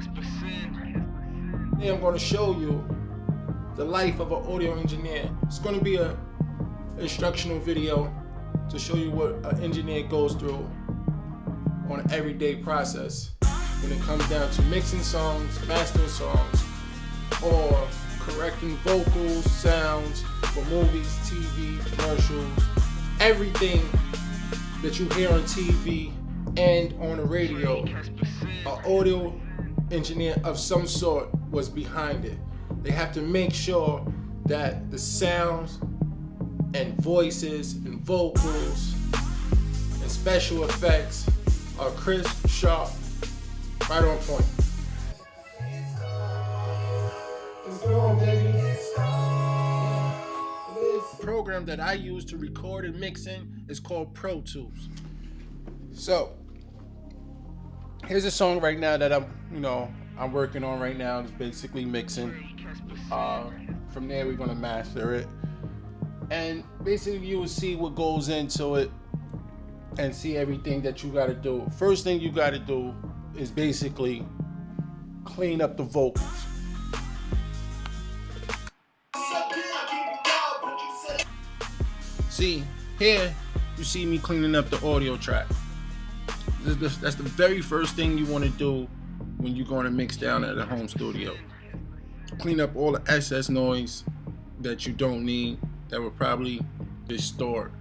Today I'm going to show you the life of an audio engineer. It's going to be an instructional video to show you what an engineer goes through on an everyday process when it comes down to mixing songs, mastering songs, or correcting vocals, sounds for movies, TV, commercials, everything that you hear on TV and on the radio. An audio engineer of some sort was behind it. They have to make sure that the sounds and voices and vocals and special effects are crisp, sharp, right on point. What's going on, baby? The program that I use to record and mixing is called Pro Tools. So here's a song right now that I'm working on right now. It's basically mixing. From there we're gonna master it, and basically you will see what goes into it and see everything that you gotta do. First thing you gotta do is basically clean up the vocals. See, here you see me cleaning up the audio track. That's the very first thing you want to do when you're going to mix down at a home studio. Clean up all the excess noise that you don't need, that will probably distort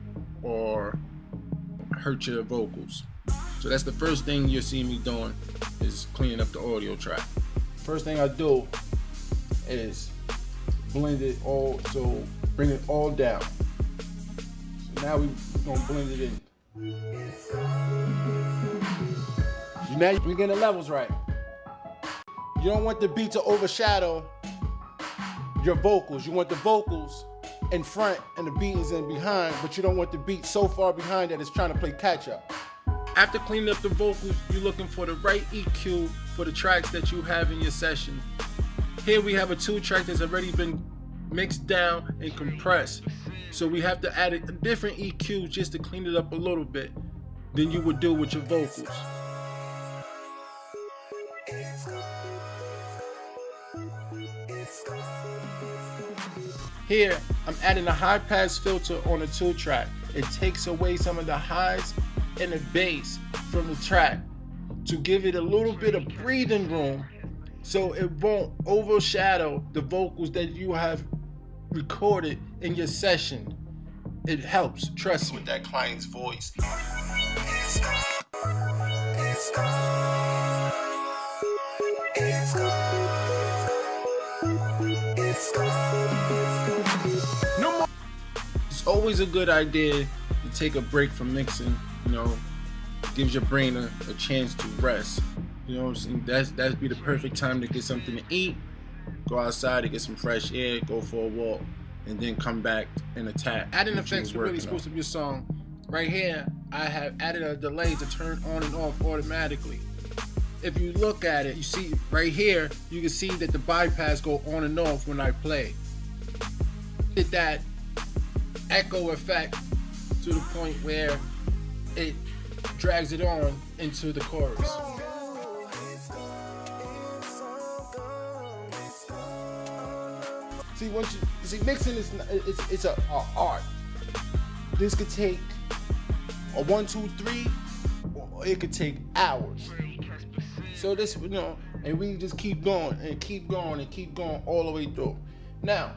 or hurt your vocals. So that's the first thing you'll see me doing, is cleaning up the audio track. First thing I do is blend it all, so bring it all down. So now we're gonna blend it in. Now you're getting the levels right. You don't want the beat to overshadow your vocals. You want the vocals in front and the beat is in behind, but you don't want the beat so far behind that it's trying to play catch up. After cleaning up the vocals, you're looking for the right EQ for the tracks that you have in your session. Here we have a 2-track that's already been mixed down and compressed. So we have to add a different EQ just to clean it up a little bit than you would do with your vocals. Here, I'm adding a high pass filter on the 2-track. It takes away some of the highs and the bass from the track to give it a little bit of breathing room so it won't overshadow the vocals that you have recorded in your session. It helps, trust me, with that client's voice. It's always a good idea to take a break from mixing. Gives your brain a chance to rest. That'd be the perfect time to get something to eat, go outside to get some fresh air, go for a walk, and then come back and attack. Adding effects are really supposed to be a song. Right here, I have added a delay to turn on and off automatically. If you look at it, you see right here, you can see that the bypass go on and off when I play. Did that echo effect to the point where it drags it on into the chorus. See, mixing is it's a art. This could take a 1, 2, 3, or it could take hours. So this, and we just keep going and keep going and keep going all the way through. Now,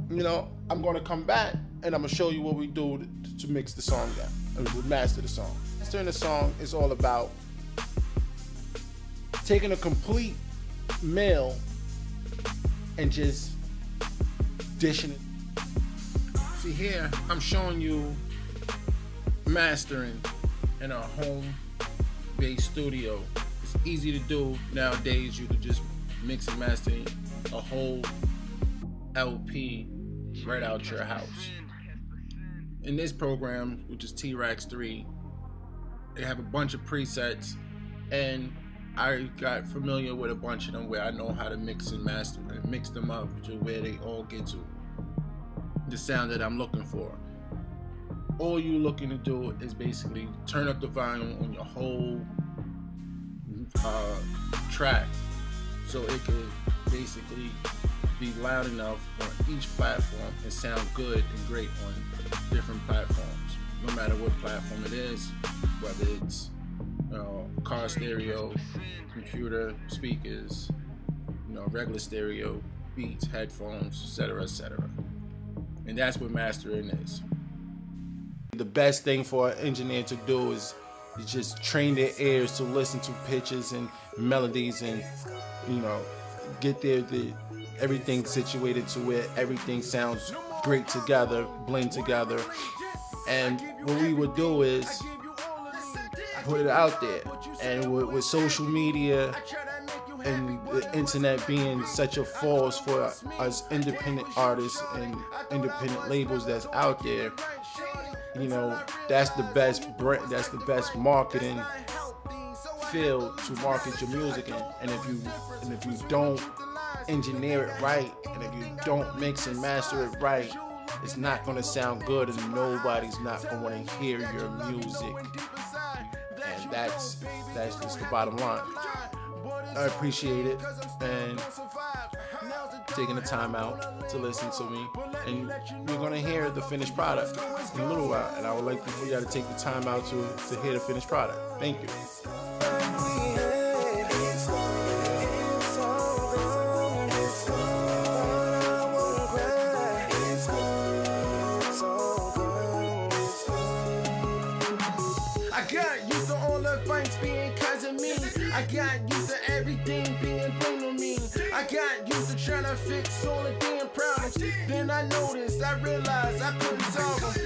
I'm gonna come back and I'm gonna show you what we do to mix the song down, to master the song. Mastering the song is all about taking a complete meal and just dishing it. See here, I'm showing you mastering in a home-based studio. It's easy to do nowadays. You could just mix and master a whole LP right out your house. In this program, which is T-Rax 3, they have a bunch of presets, and I got familiar with a bunch of them where I know how to mix and master and mix them up to where they all get to the sound that I'm looking for. All you're looking to do is basically turn up the volume on your whole track so it could basically be loud enough on each platform and sound good and great on different platforms, no matter what platform it is, whether it's car stereo, computer speakers, regular stereo, beats, headphones, etc., etc. And that's what mastering is. The best thing for an engineer to do is just train their ears to listen to pitches and melodies, and get everything situated to where everything sounds great together, blend together. And what we would do is put it out there. And with social media and the internet being such a force for us independent artists and independent labels that's out there, that's the best marketing field to market your music in. And if you don't engineer it right, and if you don't mix and master it right, it's not going to sound good, and nobody's not going to want to hear your music. And that's just the bottom line. I appreciate it, and taking the time out to listen to me, and you're going to hear the finished product in a little while, and I would like for you to take the time out to hear the finished product. Thank you. I got used to all the fights being cause of me. I got used to everything being blamed on me. I got used to trying to fix all the damn problems. Then I noticed, I realized I couldn't solve them.